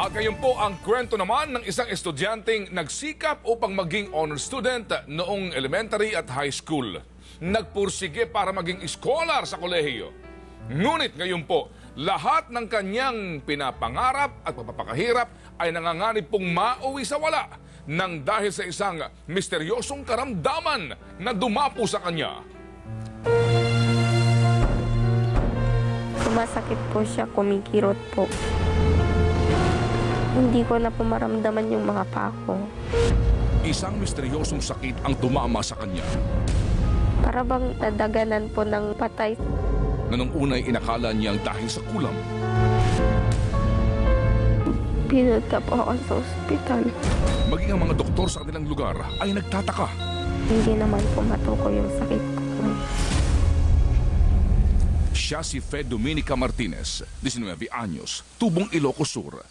At ngayon po ang kwento naman ng isang estudyanteng nagsikap upang maging honor student noong elementary at high school. Nagpursige para maging scholar sa kolehiyo. Ngunit ngayon po, lahat ng kanyang pinapangarap at pagpapakahirap ay nanganganib pong mauwi sa wala nang dahil sa isang misteryosong karamdaman na dumapo sa kanya. Sumasakit po siya, kumikirot po. Hindi ko na po maramdaman yung mga paa ko. Isang misteryosong sakit ang tumama sa kanya. Para bang nadaganan po ng patay. Na nung una'y inakala niyang dahil sa kulam. Pinunta po ako sa ospital. Maging ang mga doktor sa kanilang lugar ay nagtataka. Hindi naman po matukoy yung sakit ko. Siya si Fe Dominica Martinez, 19 anyos, tubong Ilocos Sur.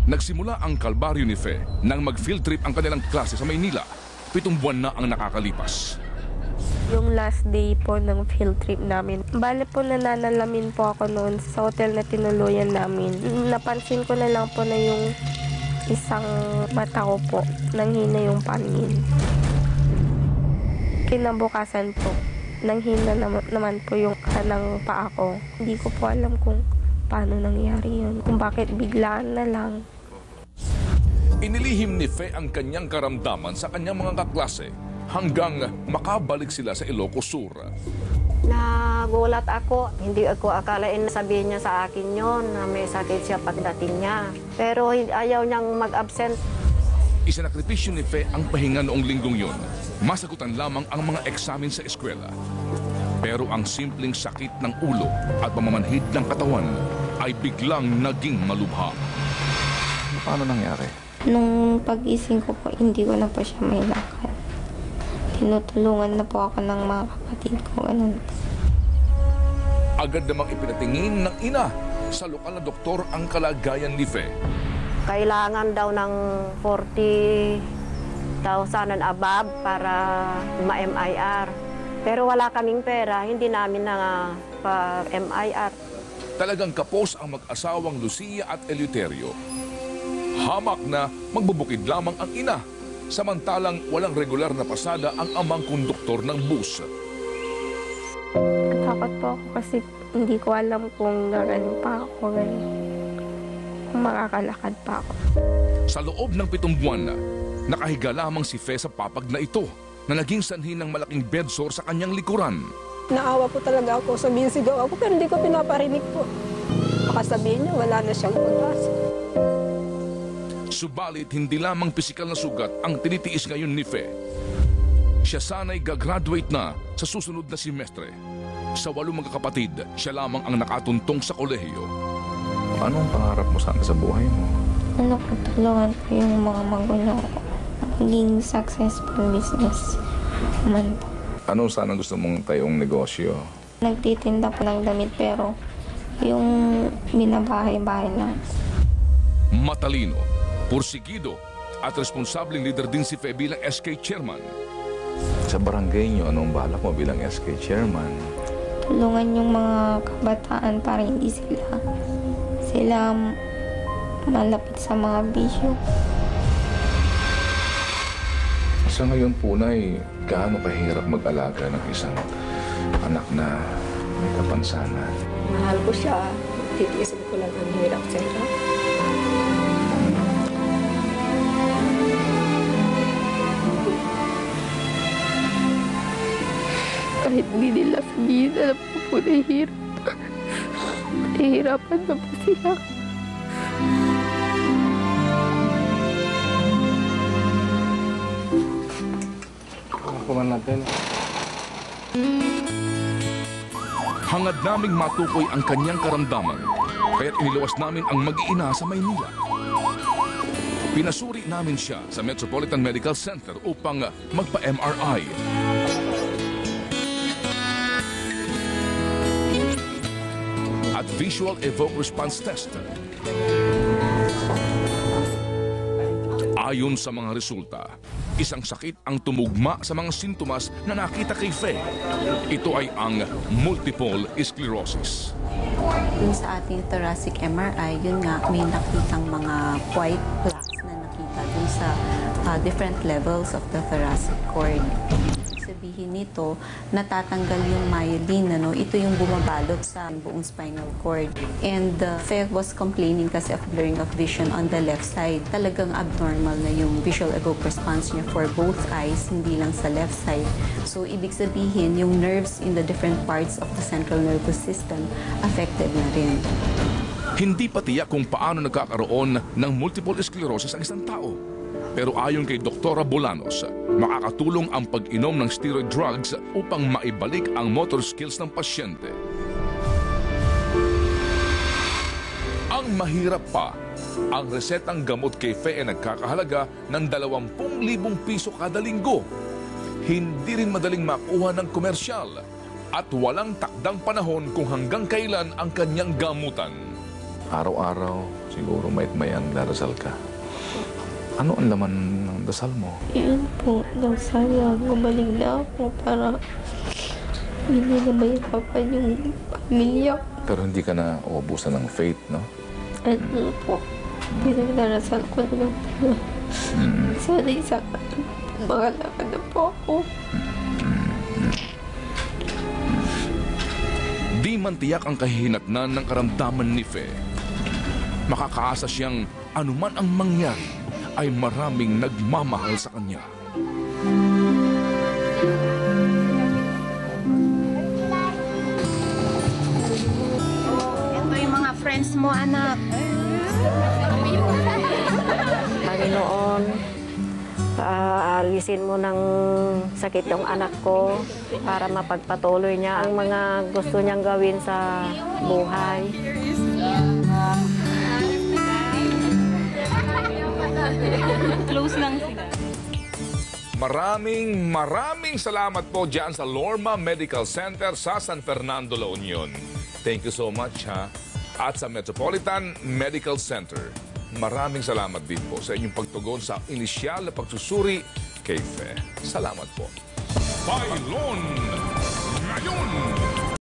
Nagsimula ang kalbaryo ni Fe nang mag-field trip ang kanilang klase sa Maynila. 7 buwan na ang nakakalipas. Yung last day po ng field trip namin, bale po nananalamin po ako noon sa hotel na tinuluyan namin. Napansin ko na lang po na yung isang mata ko po, nanghina yung paningin. Kinabukasan po, nanghina naman po yung kanang paa ko. Hindi ko po alam kung paano nangyari yun, kung bakit biglaan na lang. Inilihim ni Fe ang kanyang karamdaman sa kanyang mga kaklase hanggang makabalik sila sa Ilocos Sur. Nagulat ako. Hindi ako akalain na sabihin niya sa akin yon na may sakit siya pagdating niya. Pero ayaw niyang mag-absent. Isinakripisyo ni Fe ang pahinga noong linggong yun. Masagutan lamang ang mga eksamen sa eskwela. Pero ang simpleng sakit ng ulo at pamamanhid ng katawan ay biglang naging malubha. Paano nangyari? Nung pag-ising ko po, hindi ko na po siya may lakad. Tinutulungan na po ako ng mga kapatid ko. Ganun. Agad namang ipinatingin ng ina sa lokal na doktor ang kalagayan ni Fe. Kailangan daw ng 40,000 and above para ma-MIR. Pero wala kaming pera, hindi namin na pa-MIR. Talagang kapos ang mag-asawang Lucia at Eleuterio. Hamak na magbubukid lamang ang ina, samantalang walang regular na pasada ang amang konduktor ng bus. Takot po ako kasi hindi ko alam kung gagaling pa ako, kung makakalakad pa ako. Sa loob ng 7 buwan na, nakahiga lamang si Fe sa papag na ito na naging sanhi ng malaking bedsore sa kanyang likuran. Naawa po talaga ako, sabihin sigaw ako, pero hindi ko pinaparinig po. Baka sabihin niya, wala na siyang pag-asa. Subalit, hindi lamang pisikal na sugat ang tinitiis ngayon ni Fe. Siya sana'y gagraduate na sa susunod na semestre. Sa 8 magkakapatid, siya lamang ang nakatuntong sa kolehiyo. Anong pangarap mo sana sa buhay mo? Ano po, tulungan ko yung mga magulang ko. Maging successful business man po. Ano sana gusto mong tayong negosyo? Nagtitinda po ng damit pero yung binabahay-bahay lang. Matalino, pursigido at responsableng leader din si Fe bilang SK chairman. Sa barangay niyo, anong balak mo bilang SK chairman? Tulungan yung mga kabataan para hindi sila malapit sa mga bisyo. Sa ngayon po, Nay, gaano kahirap mag-alaga ng isang anak na may kapansanan? Mahal ko siya, titiisin ko lang ang hirap sa hirap. Kahit hindi nila sabihin, alam ko po nahihirap. Nahihirapan na po sila. Kuman natin. Hangad naming matukoy ang kanyang karamdaman, kaya't iniluwas namin ang mag-iina sa Maynila. Pinasuri namin siya sa Metropolitan Medical Center upang magpa-MRI. At Visual Evoked Response Test. Ayon sa mga resulta, Isang sakit ang tumugma sa mga sintomas na nakita kay Fe. Ito ay ang multiple sclerosis. Yung sa ating thoracic MRI, yun nga, may nakitang mga white plaques na nakita dun sa different levels of the thoracic cord. Sabihin nito, natatanggal yung myelin, ito yung bumabalot sa buong spinal cord. And Fe was complaining kasi of blurring of vision on the left side. Talagang abnormal na yung visual evoked response niya for both eyes, hindi lang sa left side. So, ibig sabihin, yung nerves in the different parts of the central nervous system affected na rin. Hindi pa tiyak kung paano nagkakaroon ng multiple sclerosis ang isang tao. Pero ayon kay Dr. Bolanos, makakatulong ang pag-inom ng steroid drugs upang maibalik ang motor skills ng pasyente. Ang mahirap pa, ang resetang gamot kay Fe ay nagkakahalaga ng 20,000 piso kada linggo. Hindi rin madaling makuha ng komersyal at walang takdang panahon kung hanggang kailan ang kanyang gamutan. Araw-araw, siguro may-ang darasal ka. Ano ang laman ng dasal mo? Yun po, daw sana gumaling na ako para hindi na mahirapan yung pamilya. Pero hindi ka na uubusan ng faith, no? Ano po, pinagdarasal ko naman po. Sana isang makalakad na po ako. Di man tiyak ang kahihinatnan ng karamdaman ni Fe. Makakaasa siyang anuman ang mangyari ay maraming nagmamahal sa kanya. Ito yung mga friends mo, anak. Panginoon, alisin mo ng sakit yung anak ko para mapagpatuloy niya ang mga gusto niyang gawin sa buhay. Close lang sila. Maraming salamat po dyan sa Lorma Medical Center sa San Fernando, La Union. Thank you so much, ha? At sa Metropolitan Medical Center, maraming salamat din po sa inyong pagtugon sa inisyal na pagsusuri kay Fe. Salamat po. Bailon ngayon!